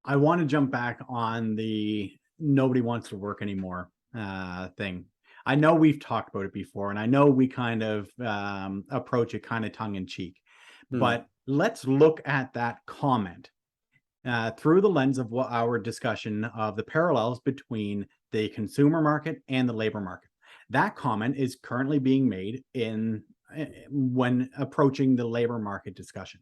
I want to jump back on the nobody wants to work anymore thing. I know we've talked about it before, and I know we kind of approach it kind of tongue in cheek, Hmm. but let's look at that comment through the lens of what our discussion of the parallels between the consumer market and the labor market. That comment is currently being made in when approaching the labor market discussion.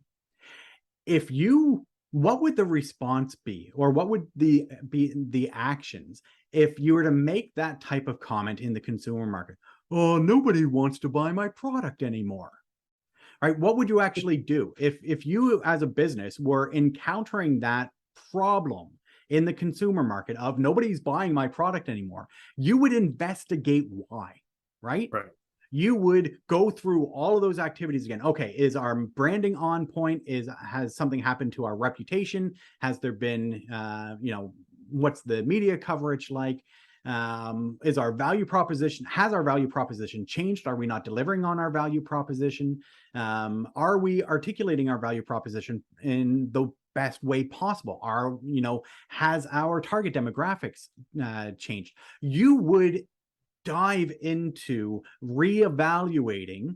If you What would the response be, or what would the actions if you were to make that type of comment in the consumer market? Oh, nobody wants to buy my product anymore. Right? What would you actually do if you as a business were encountering that problem in the consumer market of nobody's buying my product anymore? You would investigate why, right? Right. You would go through all of those activities again. Okay, is our branding on point? Has something happened to our reputation? Has there been, what's the media coverage like? Is our value proposition, has our value proposition changed? Are we not delivering on our value proposition? Are we articulating our value proposition in the best way possible? Has our target demographics changed? You would dive into reevaluating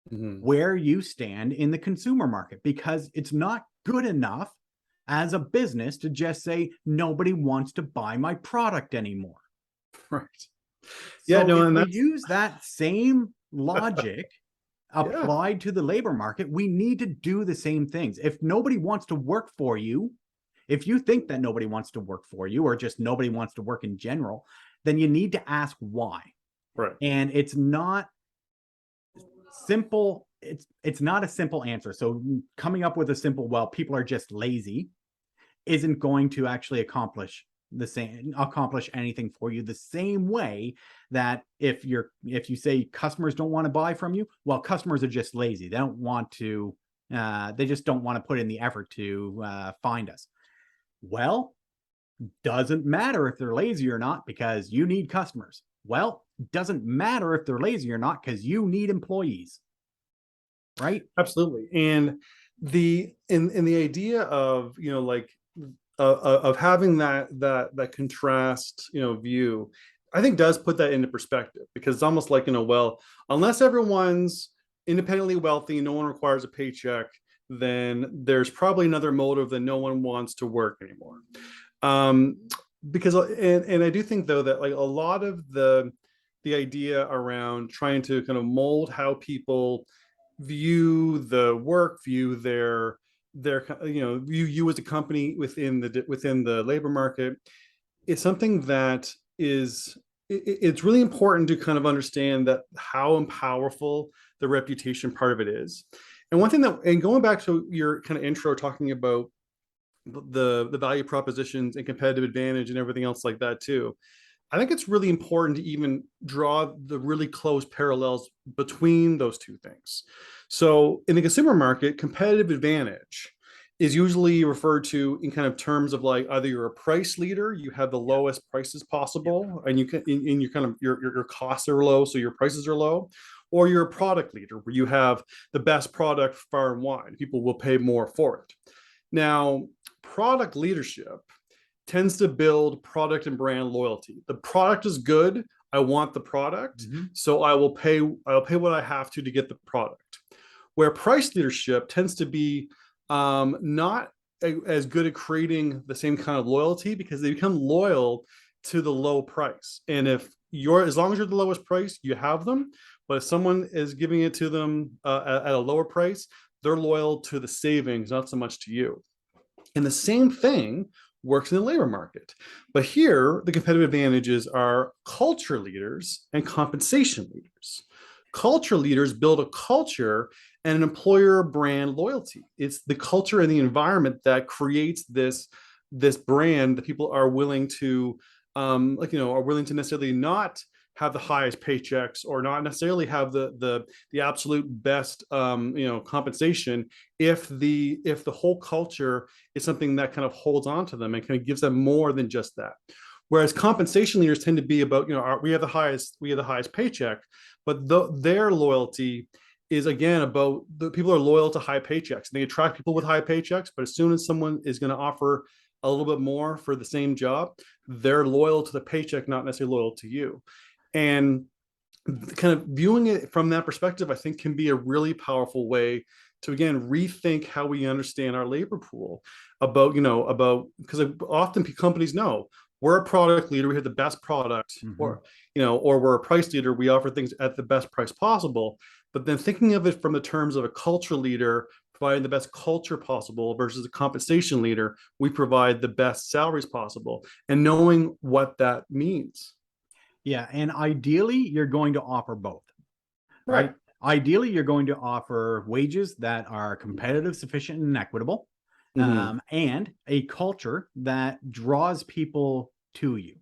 Hmm. where you stand in the consumer market, because it's not good enough as a business to just say nobody wants to buy my product anymore. Right. Yeah. So No, if and we that's use that same logic yeah. applied to the labor market, we need to do the same things. If nobody wants to work for you, if you think that nobody wants to work for you, or just nobody wants to work in general, then you need to ask why. Right. And it's not simple. It's not a simple answer. So coming up with a simple, well, people are just lazy, isn't going to actually accomplish anything for you, the same way that if you say customers don't want to buy from you, well, customers are just lazy. They don't want to they just don't want to put in the effort to find us. Well, doesn't matter if they're lazy or not, because you need customers. Well, doesn't matter if they're lazy or not, because you need employees, right? Absolutely. And the idea of of having that contrast view, I think does put that into perspective, because it's almost like well, unless everyone's independently wealthy, no one requires a paycheck, then there's probably another motive that no one wants to work anymore. um because and I do think though that like a lot of the idea around trying to kind of mold how people view the work, view their view you as a company within the labor market, it's something that it's really important to kind of understand that how powerful the reputation part of it is. And one thing that, and going back to your kind of intro talking about the value propositions and competitive advantage and everything else like that too, I think it's really important to even draw the really close parallels between those two things. So in the consumer market, competitive advantage is usually referred to in kind of terms of like either you're a price leader, you have the Yeah. lowest prices Yep. possible, and you can in your kind of your costs are low, so your prices are low, or you're a product leader where you have the best product far and wide. People will pay more for it. Now, product leadership tends to build product and brand loyalty. The product is good. I want the product, Mm-hmm. so I'll pay what I have to get the product. Where price leadership tends to be not as good at creating the same kind of loyalty, because they become loyal to the low price. And if you're, as long as you're the lowest price, you have them. But if someone is giving it to them at a lower price, they're loyal to the savings, not so much to you. And the same thing works in the labor market. But here, the competitive advantages are culture leaders and compensation leaders. Culture leaders build a culture and an employer brand loyalty. It's the culture and the environment that creates this brand that people are willing to are willing to necessarily not have the highest paychecks or not necessarily have the absolute best compensation, if the whole culture is something that kind of holds on to them and kind of gives them more than just that. Whereas compensation leaders tend to be about, we have the highest paycheck, but their loyalty is again about the people are loyal to high paychecks, and they attract people with high paychecks. But as soon as someone is going to offer a little bit more for the same job, they're loyal to the paycheck, not necessarily loyal to you. And kind of viewing it from that perspective, I think can be a really powerful way to, again, rethink how we understand our labor pool about, because often companies know we're a product leader, we have the best product, or, or we're a price leader, we offer things at the best price possible. But then thinking of it from the terms of a culture leader, providing the best culture possible versus a compensation leader, we provide the best salaries possible, and knowing what that means. Yeah, and ideally, you're going to offer both, right? Ideally, you're going to offer wages that are competitive, sufficient, and equitable, Mhm. and a culture that draws people to you.